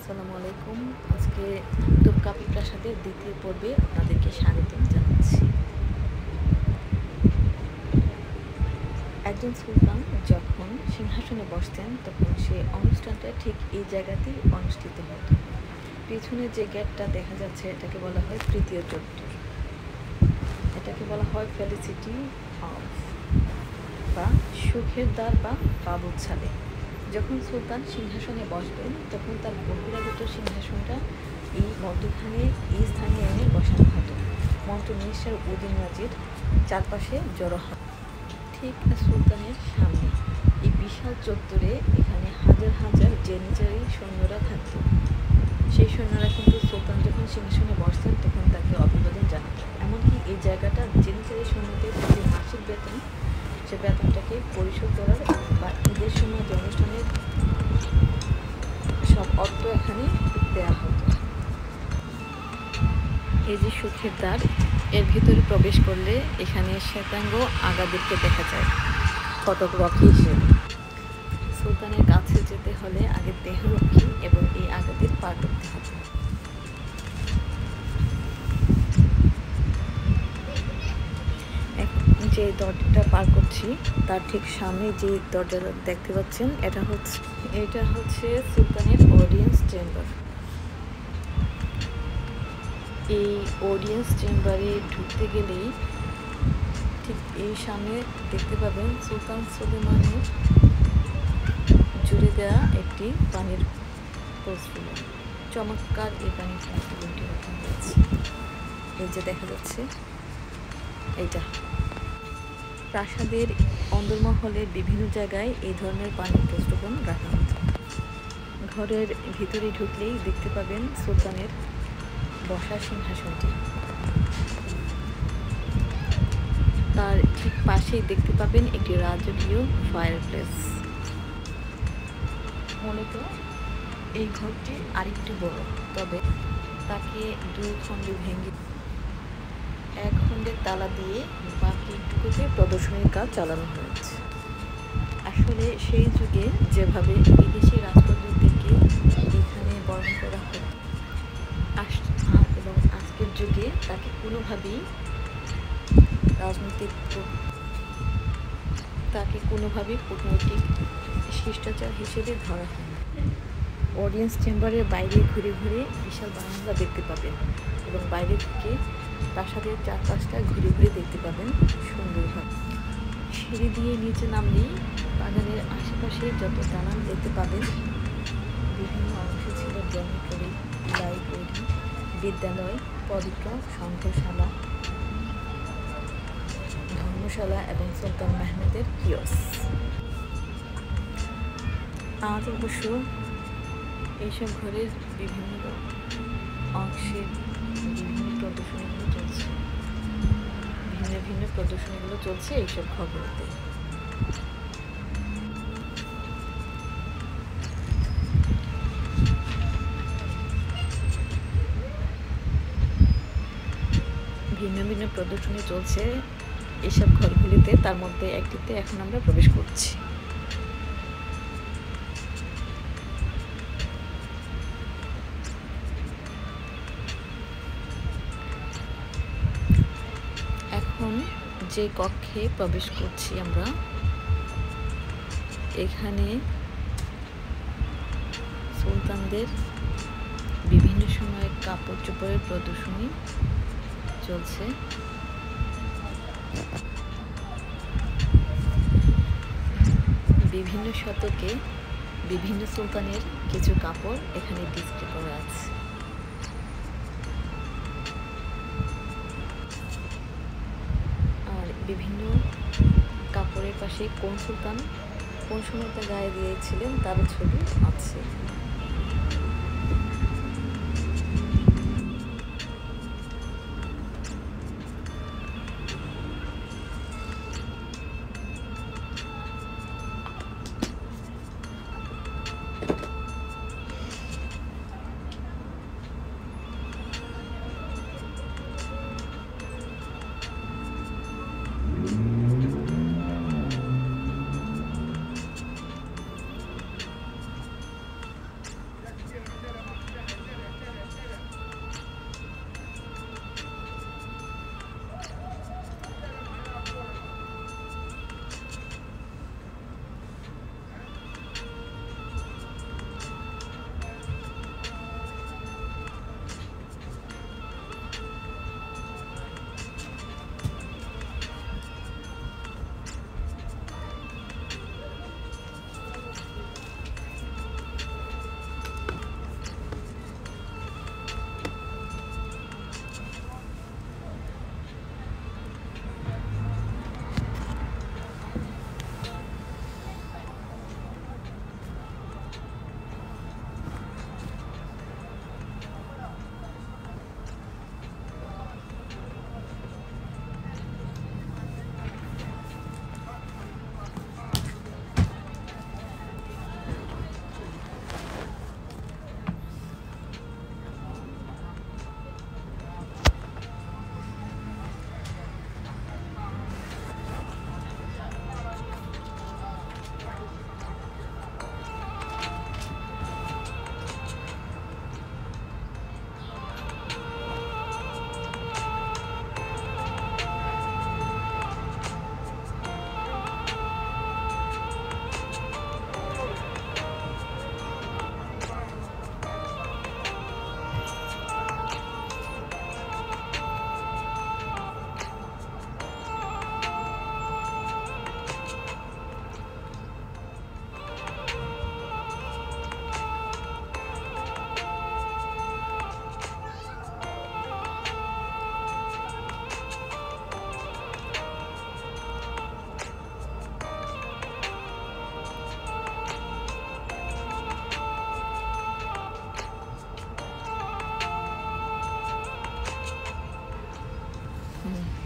আসসালামু আলাইকুম। আজকে তোপকাপি প্রাসাদের দ্বিতীয় পর্বে আপনাদেরকে স্বাগতম জানাচ্ছি। একজন সুলতান যখন সিংহাসনে বসতেন তখন সে অনুষ্ঠানটা ঠিক এই জায়গাতেই অনুষ্ঠিত হতো। পিছনে যে গেটটা দেখা যাচ্ছে এটাকে বলা হয় তৃতীয় চত্বর। এটাকে বলা হয় ফেলিসিটি অফ বা সুখের দ্বার বা বাবুছালে। যখন সুলতান সিংহাসনে বসবেন তখন তার বহিরাগত সিংহাসনটা এই মধ্যখানে এই স্থানে এনে বসানো হতো। মন্ত্র মিনিস্টার উদ্দিন নাজির চারপাশে জড়ো হয়। ঠিক সুলতানের সামনে এই বিশাল চত্বরে এখানে হাজার হাজার জেনিচারি সৈন্যরা থাকত। সেই সৈন্যরা কিন্তু সুলতান যখন সিংহাসনে বসতেন তখন তাকে অভিবাদন জানাতো। এমনকি এই জায়গাটা জেনিচারি সৈন্যদের যে মাসিক বেতন, সে বেতনটাকে পরিশোধ করার বা ঈদের সময় যে অনুষ্ঠানের সব অর্থ এখানে দেওয়া হতো। এই যে সুখের দ্বার, এর ভিতরে প্রবেশ করলে এখানে শ্বেতাঙ্গ আগাদেরকে দেখা যায় ফটোগ্রাফি হিসেবে। সুলতানের কাছে যেতে হলে আগে দেহরক্ষী এবং এই আগাদের পার করতে হবে। যে দরজাটা পার করছি তার ঠিক সামনে যে দরজাটা দেখতে পাচ্ছেন এটা হচ্ছে সুলতানের অডিয়েন্স চেম্বার। এই অডিয়েন্স চেম্বারে ঢুকতে গেলেই ঠিক এই সামনে দেখতে পাবেন সুলতান সুলেমানের জুড়ে দেওয়া একটি পানির পোস্টফুল। চমৎকার এই পানির পোস্টফুলটি রাখা হয়েছে। এই যে দেখা যাচ্ছে এইটা। প্রাসাদের অন্দরমহলে বিভিন্ন জায়গায় এই ধরনের পানির পোস্টফুল রাখা হতো। ঘরের ভিতরে ঢুকলেই দেখতে পাবেন সুলতানের বসার সিংহাসনটি। তার ঠিক পাশেই দেখতে পাবেন একটি রাজকীয় ফায়ারপ্লেস। মূলত এই ঘরটি আরেকটু বড়, তবে তাকে দুই খণ্ডে ভেঙে এক খণ্ডের তালা দিয়ে বাকিটুকুতে প্রদর্শনীর কাজ চালানো হয়েছে। আসলে সেই যুগে যেভাবে বিদেশি রাজপরিবারদেরকে এখানে বরণ করা হতো এবং আজকের যুগে তাকে কোনোভাবেই কূটনৈতিক শিষ্টাচার হিসেবে ধরা হয় না। অডিয়েন্স চেম্বারের বাইরে ঘুরে ঘুরে বিশাল বারান্দা দেখতে পাবেন এবং বাইরে থেকে প্রাসাদের চারপাশটা ঘুরে ঘুরে দেখতে পাবেন সুন্দরভাবে। সিঁড়ি দিয়ে নিচে নামলেই বাগানের আশেপাশে যত দালান দেখতে পাবেন। বিভিন্ন অংশে ছিল ডরমিটরি, লাইব্রেরি, বিদ্যালয়, পবিত্র সংগ্রহশালা, ধর্মশালা এবং সুলতান মেহমেদের কিয়স্ক। আজ অবশ্য এইসব ঘরের বিভিন্ন অংশে ভিন্ন ভিন্ন প্রদর্শনীগুলো চলছে এইসব ঘরগুলোতে। ভিন্ন ভিন্ন প্রদর্শনী চলছে এইসব ঘরগুলিতে। তার মধ্যে একটিতে এখন আমরা প্রবেশ করছি। এখন যে কক্ষে প্রবেশ করছি আমরা, এখানে সুলতানদের বিভিন্ন সময়ের কাপড় চোপড়ের প্রদর্শনী চলছে। বিভিন্ন শতকে বিভিন্ন সুলতানের কিছু কাপড় এখানে ডিসপ্লে করা আছে। আর বিভিন্ন কাপড়ের পাশে কোন সুলতান কোন সময় তা গায়ে দিয়েছিলেন তারও ছবি আছে।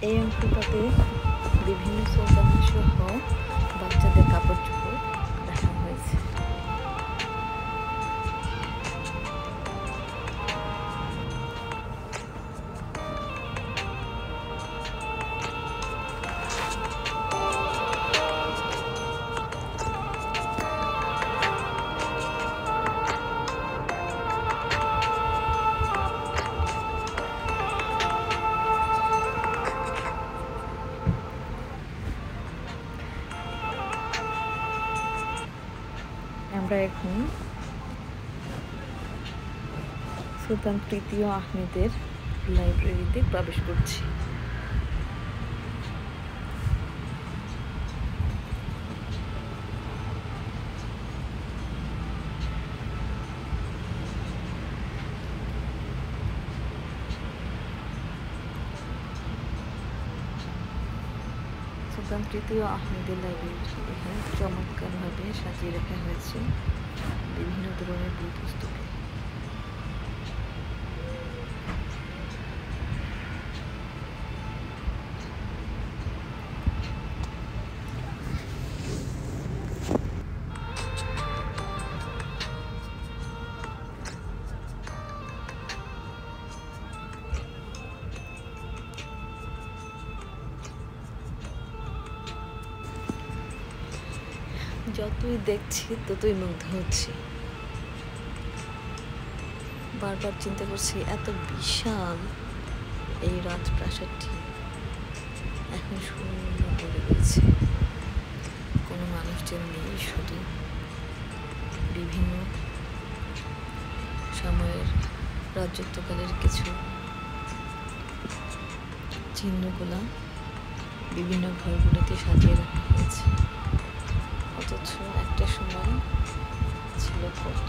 এই অংশটাতে বিভিন্ন সুলতানা সহ বাচ্চাদের কাপড় চোপড় রাখা হয়েছে। আমরা এখন সুলতান তৃতীয় আহমেদের লাইব্রেরিতে প্রবেশ করছি। সুলতান তৃতীয় আহমেদের লাইব্রেরি এখানে চমৎকারভাবে সাজিয়ে রাখা হয়েছে বিভিন্ন ধরনের বই পুস্তকে। যতই দেখছি ততই মুগ্ধ হচ্ছি, বারবার চিন্তা করছি এত বিশাল এই রাজপ্রাসাদটি এখন শূন্য পড়ে গেছে, কোনো মানুষজন নেই, শুধু বিভিন্ন সময়ের রাজত্বকালের কিছু চিহ্নগুলা বিভিন্ন ঘরগুলোতে সাজিয়ে রাখা হয়েছে। অথচ একটা সময় ছিল কত